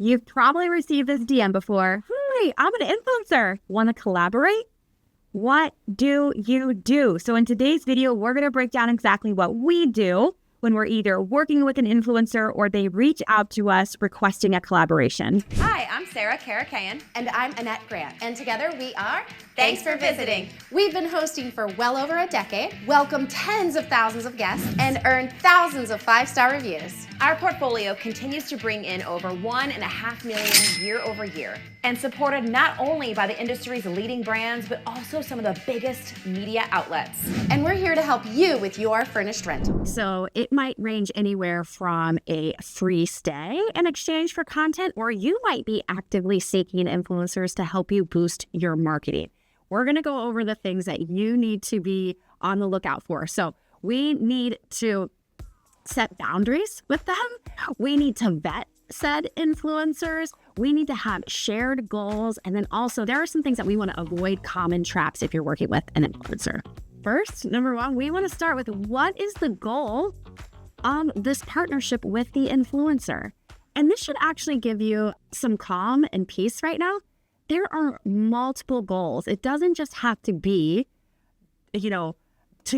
You've probably received this DM before. Hey, I'm an influencer. Want to collaborate? What do you do? So in today's video, we're going to break down exactly what we do when we're either working with an influencer or they reach out to us requesting a collaboration. Hi, I'm Sarah Karakayan. And I'm Annette Grant. And together we are Thanks for Visiting. We've been hosting for well over a decade, welcomed tens of thousands of guests, and earned thousands of 5-star reviews. Our portfolio continues to bring in over 1.5 million year over year, and supported not only by the industry's leading brands, but also some of the biggest media outlets. And we're here to help you with your furnished rental. So it might range anywhere from a free stay in exchange for content, or you might be actively seeking influencers to help you boost your marketing. We're going to go over the things that you need to be on the lookout for. So we need to set boundaries with them. We need to vet said influencers. We need to have shared goals. And then also there are some things that we want to avoid, common traps if you're working with an influencer. First, number one, we want to start with what is the goal of this partnership with the influencer? And this should actually give you some calm and peace right now. There are multiple goals. It doesn't just have to be, to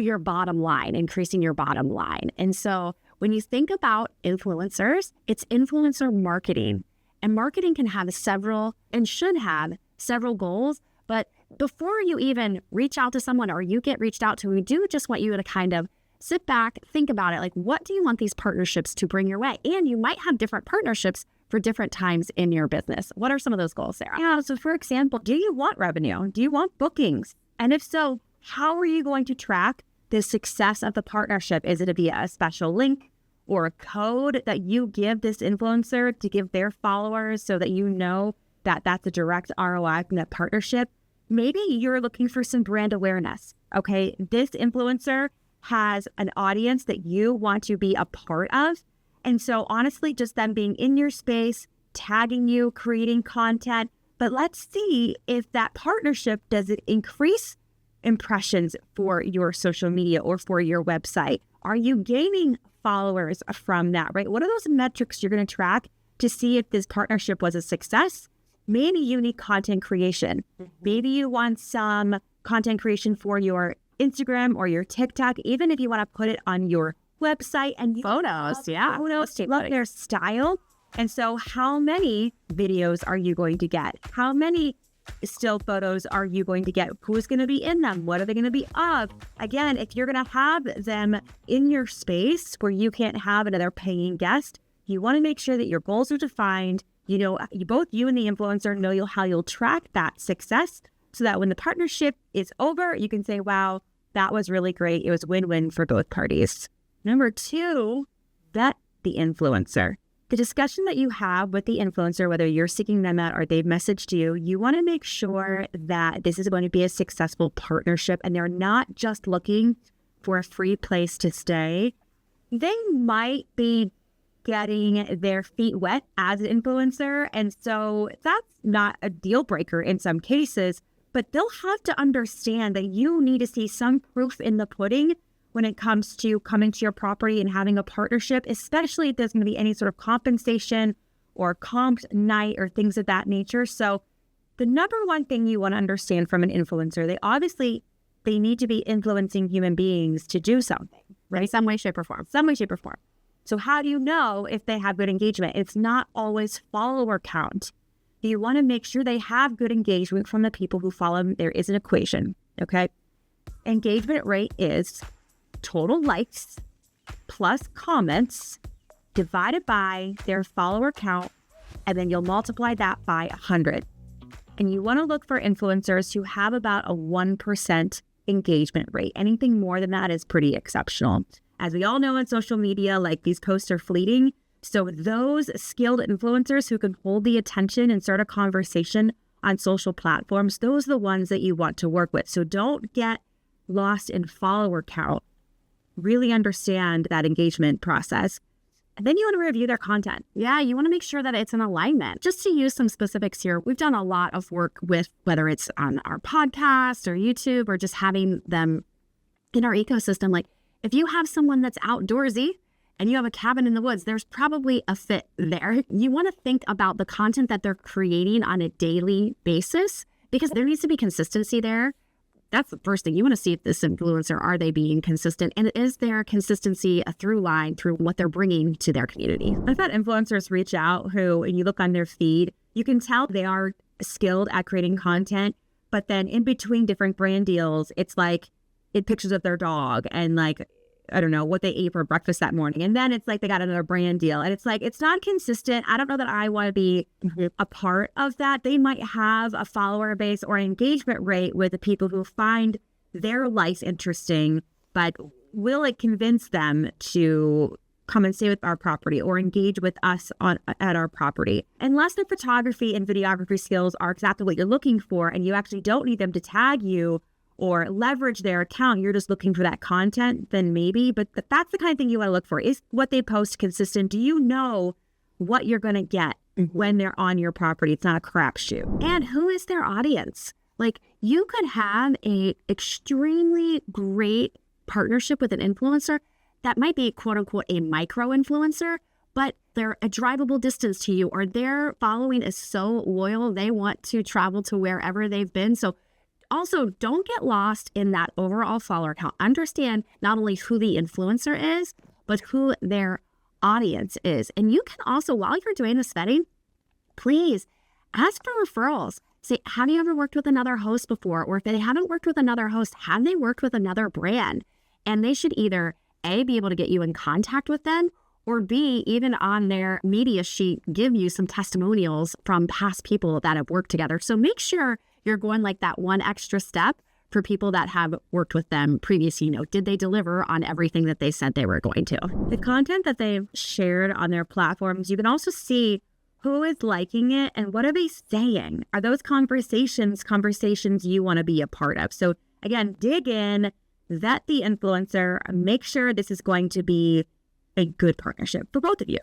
your bottom line, increasing your bottom line. And so when you think about influencers, it's influencer marketing. And marketing can have several and should have several goals. But before you even reach out to someone or you get reached out to, we do just want you to kind of sit back, think about it. Like, what do you want these partnerships to bring your way? And you might have different partnerships for different times in your business. What are some of those goals, Sarah? Yeah, so for example, do you want revenue? Do you want bookings? And if so, how are you going to track the success of the partnership? Is it via a special link or a code that you give this influencer to give their followers so that you know that that's a direct ROI from that partnership? Maybe you're looking for some brand awareness. Okay, this influencer has an audience that you want to be a part of. And so honestly, just them being in your space, tagging you, creating content. But let's see if that partnership, does it increase impressions for your social media or for your website? Are you gaining followers from that, right? What are those metrics you're going to track to see if this partnership was a success? Maybe you need content creation. Maybe you want some content creation for your Instagram or your TikTok, even if you want to put it on your website and Photos, yeah. Photos, love their style. And so how many videos are you going to get? How many still photos are you going to get? Who's going to be in them? What are they going to be of? Again, if you're going to have them in your space where you can't have another paying guest, you want to make sure that your goals are defined. Both you and the influencer know how you'll track that success so that when the partnership is over, you can say, wow, that was really great. It was win-win for both parties. Number two, vet the influencer. The discussion that you have with the influencer, whether you're seeking them out or they've messaged you, you want to make sure that this is going to be a successful partnership and they're not just looking for a free place to stay. They might be getting their feet wet as an influencer. And so that's not a deal breaker in some cases, but they'll have to understand that you need to see some proof in the pudding when it comes to coming to your property and having a partnership, especially if there's going to be any sort of compensation or comp night or things of that nature. So the number one thing you want to understand from an influencer, they need to be influencing human beings to do something, right? Some way, shape, or form. So how do you know if they have good engagement? It's not always follower count. You want to make sure they have good engagement from the people who follow them. There is an equation, okay? Engagement rate is total likes plus comments divided by their follower count, and then you'll multiply that by 100. And you want to look for influencers who have about a 1% engagement rate. Anything more than that is pretty exceptional. As we all know in social media, like, these posts are fleeting. So those skilled influencers who can hold the attention and start a conversation on social platforms, those are the ones that you want to work with. So don't get lost in follower count. Really understand that engagement process. And then you want to review their content. Yeah, you want to make sure that it's in alignment. Just to use some specifics here, we've done a lot of work with, whether it's on our podcast or YouTube or just having them in our ecosystem. Like, if you have someone that's outdoorsy and you have a cabin in the woods, there's probably a fit there. You want to think about the content that they're creating on a daily basis because there needs to be consistency there. That's the first thing. You want to see if this influencer, are they being consistent? And is there consistency a through line through what they're bringing to their community? I've had influencers reach out who, when you look on their feed, you can tell they are skilled at creating content, but then in between different brand deals, it's like pictures of their dog and like, I don't know, what they ate for breakfast that morning. And then it's like they got another brand deal. And it's like, it's not consistent. I don't know that I want to be a part of that. They might have a follower base or engagement rate with the people who find their life interesting, but will it convince them to come and stay with our property or engage with us at our property? Unless their photography and videography skills are exactly what you're looking for and you actually don't need them to tag you or leverage their account, you're just looking for that content, then maybe. But that's the kind of thing you want to look for. Is what they post consistent? Do you know what you're going to get when they're on your property? It's not a crapshoot. And who is their audience? Like, you could have a extremely great partnership with an influencer that might be quote unquote a micro influencer, but they're a drivable distance to you, or their following is so loyal, they want to travel to wherever they've been. So also, don't get lost in that overall follower count. Understand not only who the influencer is, but who their audience is. And you can also, while you're doing this vetting, please ask for referrals. Say, have you ever worked with another host before? Or if they haven't worked with another host, have they worked with another brand? And they should either A, be able to get you in contact with them, or B, even on their media sheet, give you some testimonials from past people that have worked together. So make sure you're going like that one extra step for people that have worked with them previously. You know, did they deliver on everything that they said they were going to? The content that they've shared on their platforms, you can also see who is liking it and what are they saying? Are those conversations you want to be a part of? So again, dig in, vet the influencer, make sure this is going to be a good partnership for both of you.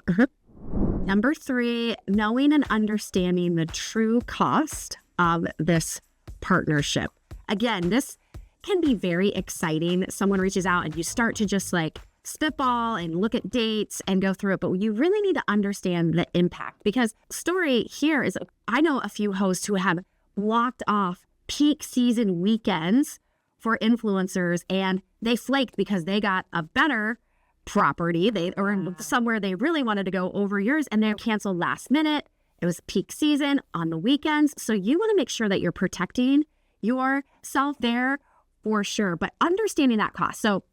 Number 3, knowing and understanding the true cost of this partnership. Again, this can be very exciting. Someone reaches out and you start to just like spitball and look at dates and go through it, but you really need to understand the impact, because story here is, I know a few hosts who have blocked off peak season weekends for influencers and they flaked because they got a better property, or somewhere they really wanted to go over yours, and they canceled last minute. It was peak season on the weekends. So you want to make sure that you're protecting yourself there for sure, but understanding that cost. So,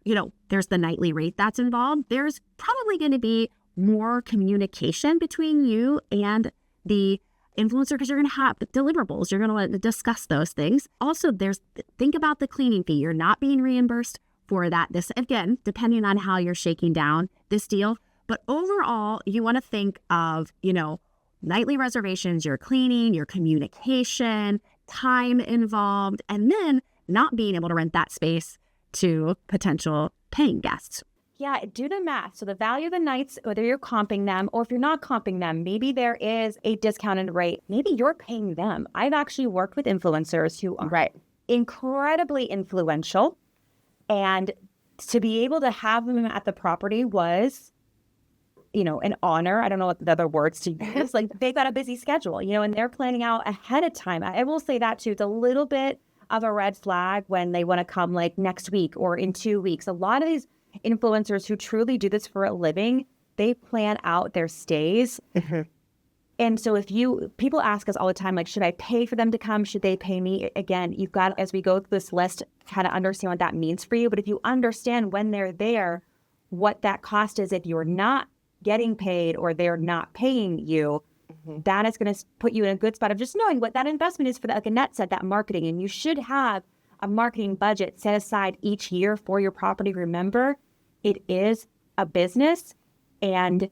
you know, there's the nightly rate that's involved. There's probably going to be more communication between you and the influencer because you're going to have deliverables. You're going to discuss those things. Also, think about the cleaning fee. You're not being reimbursed for that. This, again, depending on how you're shaking down this deal. But overall, you want to think of, you know, nightly reservations, your cleaning, your communication, time involved, and then not being able to rent that space to potential paying guests. Yeah, do the math. So the value of the nights, whether you're comping them or if you're not comping them, maybe there is a discounted rate. Maybe you're paying them. I've actually worked with influencers who are incredibly influential. And to be able to have them at the property was, you know, an honor. I don't know what the other words to use. Like, they've got a busy schedule, you know, and they're planning out ahead of time. I will say that too. It's a little bit of a red flag when they want to come like next week or in 2 weeks. A lot of these influencers who truly do this for a living, they plan out their stays. And so people ask us all the time, like, should I pay for them to come? Should they pay me? Again, you've got, as we go through this list, kind of understand what that means for you. But if you understand when they're there, what that cost is if you're not getting paid or they're not paying you, that is going to put you in a good spot of just knowing what that investment is for that, like Annette said, that marketing. And you should have a marketing budget set aside each year for your property. Remember, it is a business and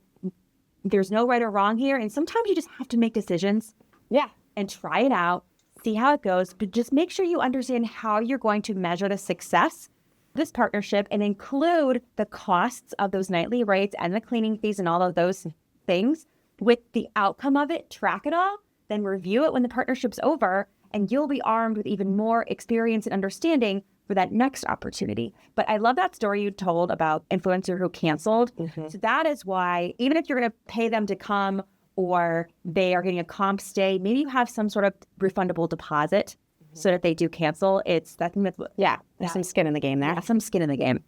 there's no right or wrong here. And sometimes you just have to make decisions. Yeah. And try it out, see how it goes. But just make sure you understand how you're going to measure the success of this partnership and include the costs of those nightly rates and the cleaning fees and all of those things with the outcome of it. Track it all, then review it when the partnership's over, and you'll be armed with even more experience and understanding for for that next opportunity. But I love that story you told about influencer who canceled. So that is why, even if you're going to pay them to come or they are getting a comp stay, maybe you have some sort of refundable deposit so that they do cancel. It's that thing that's, There's some skin in the game there. some skin in the game.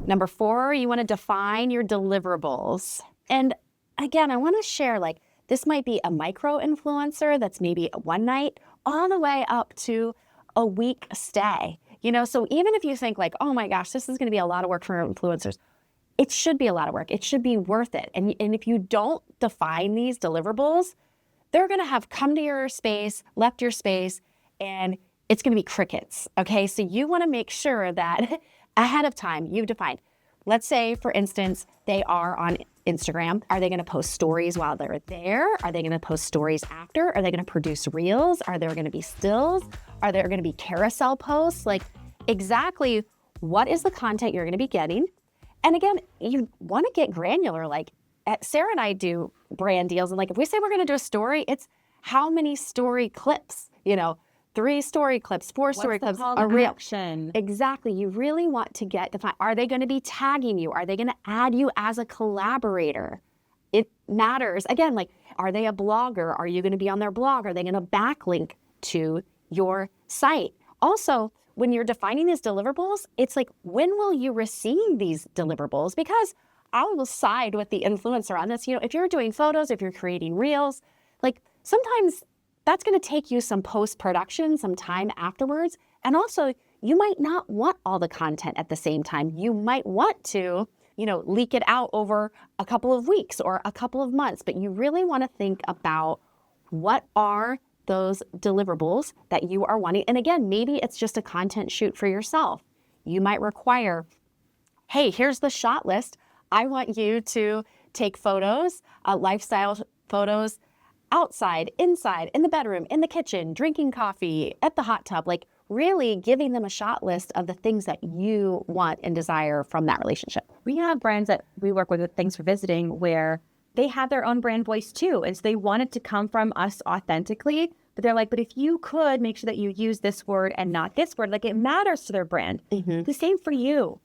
Number 4, you want to define your deliverables. And again, I want to share, like, this might be a micro influencer that's maybe one night all the way up to a week stay. You know, so even if you think like, oh my gosh, this is going to be a lot of work for influencers, it should be a lot of work. It should be worth it. And if you don't define these deliverables, they're going to have come to your space, left your space, and it's going to be crickets. Okay, so you want to make sure that ahead of time you've defined. Let's say, for instance, they are on Instagram. Are they going to post stories while they're there? Are they going to post stories after? Are they going to produce reels? Are there going to be stills? Are there going to be carousel posts? Like, exactly what is the content you're going to be getting? And again, you want to get granular. Like, Sarah and I do brand deals. And like, if we say we're going to do a story, it's how many story clips, 3 story clips, 4 story clips, a reel. Exactly. You really want to get defined. Are they going to be tagging you? Are they going to add you as a collaborator? It matters. Again, like, are they a blogger? Are you going to be on their blog? Are they going to backlink to your site? Also, when you're defining these deliverables, it's like, when will you receive these deliverables? Because I will side with the influencer on this. If you're doing photos, if you're creating reels, like, sometimes that's going to take you some post-production, some time afterwards. And also, you might not want all the content at the same time. You might want to, leak it out over a couple of weeks or a couple of months. But you really want to think about what are those deliverables that you are wanting. And again, maybe it's just a content shoot for yourself. You might require, hey, here's the shot list. I want you to take photos, lifestyle photos, outside, inside, in the bedroom, in the kitchen, drinking coffee, at the hot tub, like really giving them a shot list of the things that you want and desire from that relationship. We have brands that we work with Thanks for Visiting where they have their own brand voice too. And so they want it to come from us authentically, but they're like, but if you could make sure that you use this word and not this word, like, it matters to their brand. The same for you.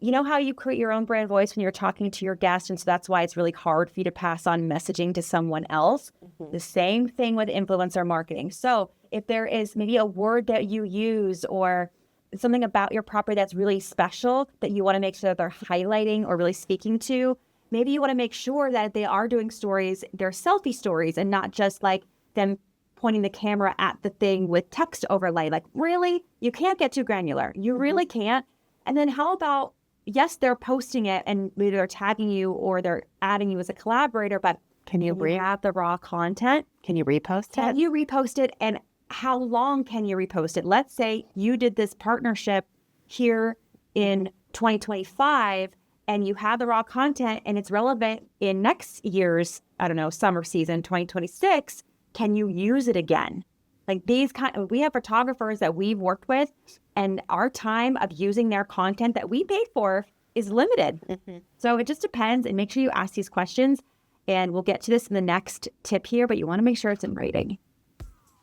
You know how you create your own brand voice when you're talking to your guest, and so that's why it's really hard for you to pass on messaging to someone else? The same thing with influencer marketing. So if there is maybe a word that you use or something about your property that's really special that you want to make sure that they're highlighting or really speaking to, maybe you want to make sure that they are doing stories, they're selfie stories, and not just like them pointing the camera at the thing with text overlay. Like, really? You can't get too granular. You really can't. And then how about, yes, they're posting it and maybe they're tagging you or they're adding you as a collaborator, but can you have the raw content? Can you repost it? Can you repost it? And how long can you repost it? Let's say you did this partnership here in 2025 and you have the raw content and it's relevant in next year's, summer season, 2026. Can you use it again? Like, we have photographers that we've worked with, and our time of using their content that we paid for is limited. So it just depends, and make sure you ask these questions. And we'll get to this in the next tip here, but you want to make sure it's in writing.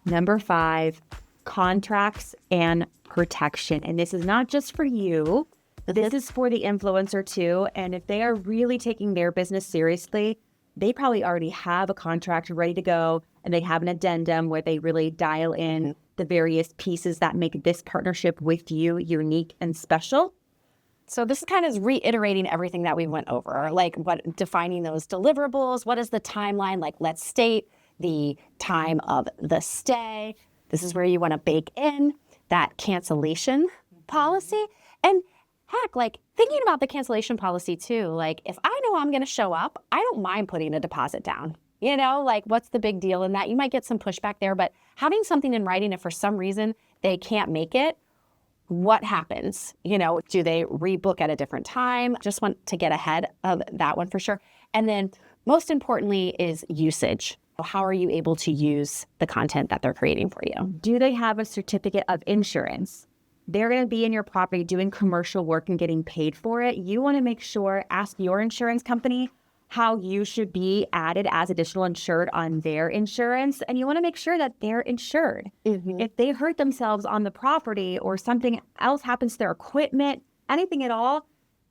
Number 5, contracts and protection. And this is not just for you. This is for the influencer too. And if they are really taking their business seriously, they probably already have a contract ready to go, and they have an addendum where they really dial in the various pieces that make this partnership with you unique and special. So this kind of is reiterating everything that we went over, like defining those deliverables. What is the timeline? Like, let's state the time of the stay. This is where you want to bake in that cancellation policy. And heck, like, thinking about the cancellation policy too, like, if I know I'm going to show up, I don't mind putting a deposit down. Like, what's the big deal in that? You might get some pushback there, but having something in writing, if for some reason they can't make it, what happens? Do they rebook at a different time? Just want to get ahead of that one for sure. And then most importantly is usage. How are you able to use the content that they're creating for you? Do they have a certificate of insurance? They're going to be in your property doing commercial work and getting paid for it. You want to make sure, ask your insurance company, how you should be added as additional insured on their insurance. And you want to make sure that they're insured. If they hurt themselves on the property or something else happens to their equipment, anything at all,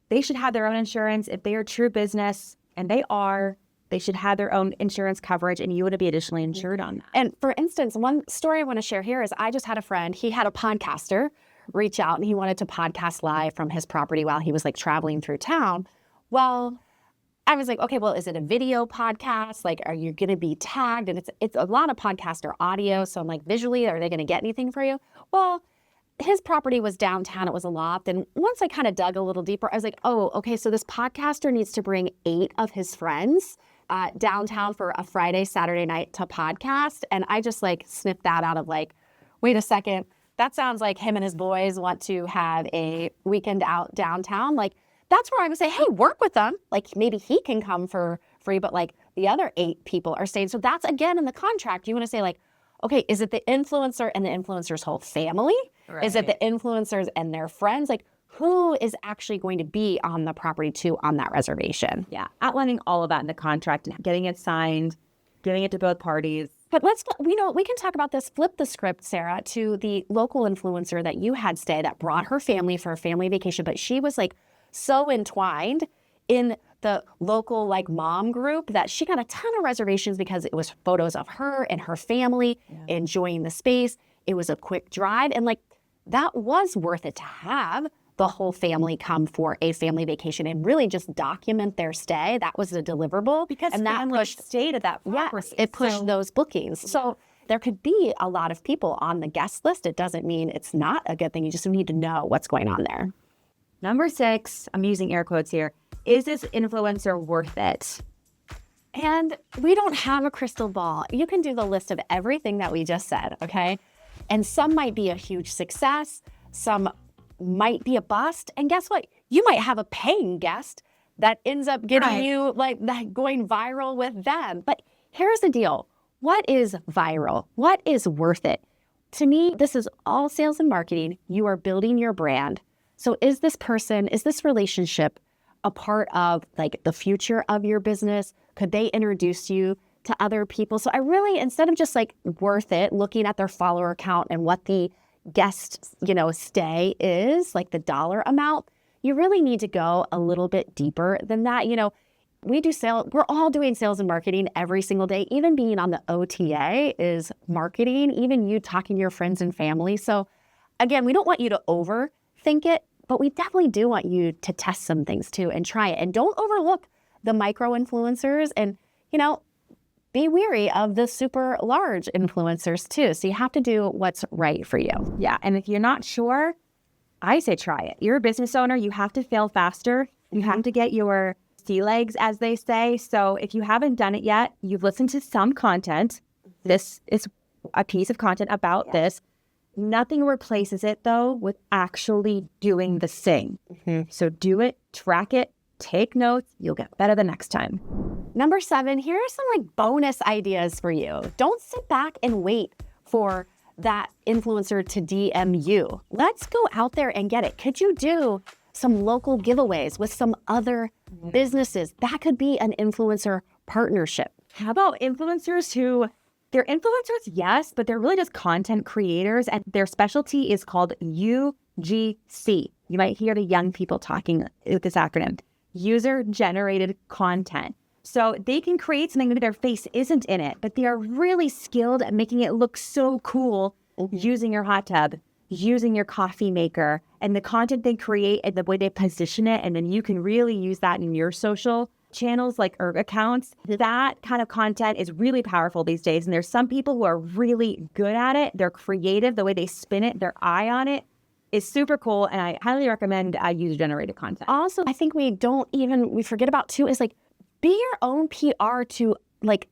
they should have their own insurance. If they are true business, and they should have their own insurance coverage, and you would be additionally insured on that. And for instance, one story I want to share here is I just had a friend, he had a podcaster reach out and he wanted to podcast live from his property while he was like traveling through town. Well, I was like, okay, well, is it a video podcast? Like, are you going to be tagged? And it's a lot of podcaster audio. So I'm like, visually, are they going to get anything for you? Well, his property was downtown. It was a loft. And once I kind of dug a little deeper, I was like, oh, okay, so this podcaster needs to bring 8 of his friends downtown for a Friday, Saturday night to podcast. And I just like sniffed that out of like, wait a second, that sounds like him and his boys want to have a weekend out downtown. Like, that's where I would say, hey, work with them. Like maybe he can come for free, but like the other 8 people are staying. So that's again in the contract. You want to say like, okay, is it the influencer and the influencer's whole family? Right. Is it the influencers and their friends? Like who is actually going to be on the property too on that reservation? Yeah, outlining all of that in the contract and getting it signed, giving it to both parties. But we can talk about this, flip the script, Sarah, to the local influencer that you had stay that brought her family for a family vacation, but she was like so entwined in the local like mom group that she got a ton of reservations because it was photos of her and her family enjoying the space. It was a quick drive and like that was worth it to have the whole family come for a family vacation and really just document their stay. That was a deliverable because and that pushed stayed at that property. It pushed those bookings. So there could be a lot of people on the guest list. It doesn't mean it's not a good thing. You just need to know what's going on there. Number 6, I'm using air quotes here. Is this influencer worth it? And we don't have a crystal ball. You can do the list of everything that we just said, okay? And some might be a huge success. Some might be a bust. And guess what? You might have a paying guest that ends up getting you like that going viral with them. But here's the deal. What is viral? What is worth it? To me, this is all sales and marketing. You are building your brand. So is this relationship a part of like the future of your business? Could they introduce you to other people? So I really, instead of just like worth it, looking at their follower count and what the guest, stay is, like the dollar amount, you really need to go a little bit deeper than that. We're all doing sales and marketing every single day. Even being on the OTA is marketing, even you talking to your friends and family. So again, we don't want you to overthink it, but we definitely do want you to test some things too and try it. And don't overlook the micro influencers and, be wary of the super large influencers too. So you have to do what's right for you. Yeah. And if you're not sure, I say try it. You're a business owner. You have to fail faster. You have to get your sea legs, as they say. So if you haven't done it yet, you've listened to some content. This is a piece of content about this. Nothing replaces it, though, with actually doing the thing. So do it, track it, take notes. You'll get better the next time. Number 7, here are some like bonus ideas for you. Don't sit back and wait for that influencer to DM you. Let's go out there and get it. Could you do some local giveaways with some other businesses? That could be an influencer partnership. How about influencers who, they're influencers, yes, but they're really just content creators, and their specialty is called UGC. You might hear the young people talking with this acronym, user-generated content. So they can create something, maybe their face isn't in it, but they are really skilled at making it look so cool using your hot tub, using your coffee maker, and the content they create and the way they position it. And then you can really use that in your social channels or accounts. That kind of content is really powerful these days. And there's some people who are really good at it. They're creative. The way they spin it, their eye on it is super cool. And I highly recommend user-generated content. Also, I think we forget about too is be your own PR to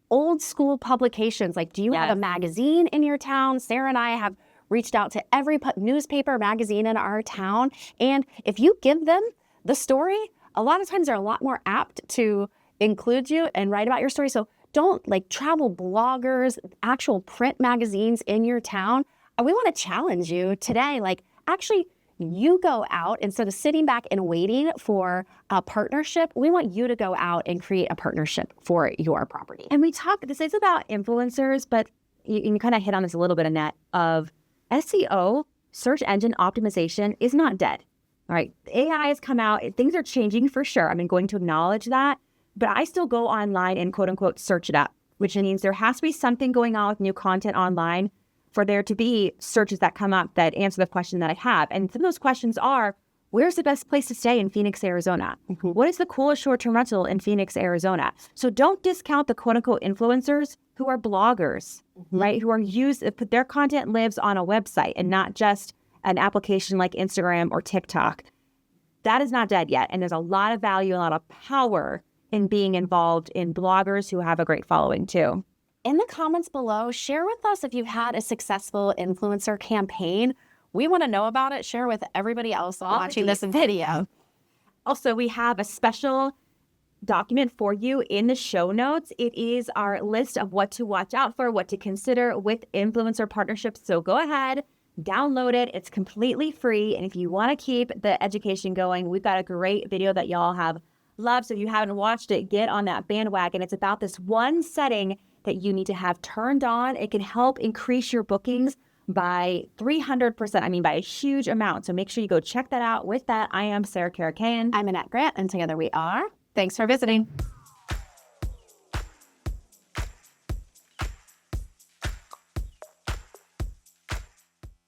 old school publications. Do you have a magazine in your town? Sarah and I have reached out to every newspaper, magazine in our town. And if you give them the story, a lot of times they're a lot more apt to include you and write about your story. So don't travel bloggers, actual print magazines in your town. We want to challenge you today. Actually You go out, instead of sitting back and waiting for a partnership, we want you to go out and create a partnership for your property. And this is about influencers, but you kind of hit on this a little bit, Annette, of SEO, search engine optimization, is not dead. All right. AI has come out. Things are changing for sure. I'm going to acknowledge that. But I still go online and quote unquote search it up, which means there has to be something going on with new content online for there to be searches that come up that answer the question that I have. And some of those questions are, where's the best place to stay in Phoenix, Arizona? What is the coolest short-term rental in Phoenix, Arizona? So don't discount the quote unquote influencers who are bloggers, right? Who are their content lives on a website and not just an application like Instagram or TikTok. That is not dead yet. And there's a lot of value, a lot of power in being involved in bloggers who have a great following too. In the comments below, share with us if you've had a successful influencer campaign. We want to know about it. Share with everybody else watching this video. Also, we have a special document for you in the show notes. It is our list of what to watch out for, what to consider with influencer partnerships. So go ahead, download it. It's completely free. And if you want to keep the education going, we've got a great video that y'all have loved. So if you haven't watched it, get on that bandwagon. It's about this one setting that you need to have turned on. It can help increase your bookings by 300%. I mean, by a huge amount. So make sure you go check that out. With that, I am Sarah Karakayan. I'm Annette Grant, and together we are. Thanks for visiting.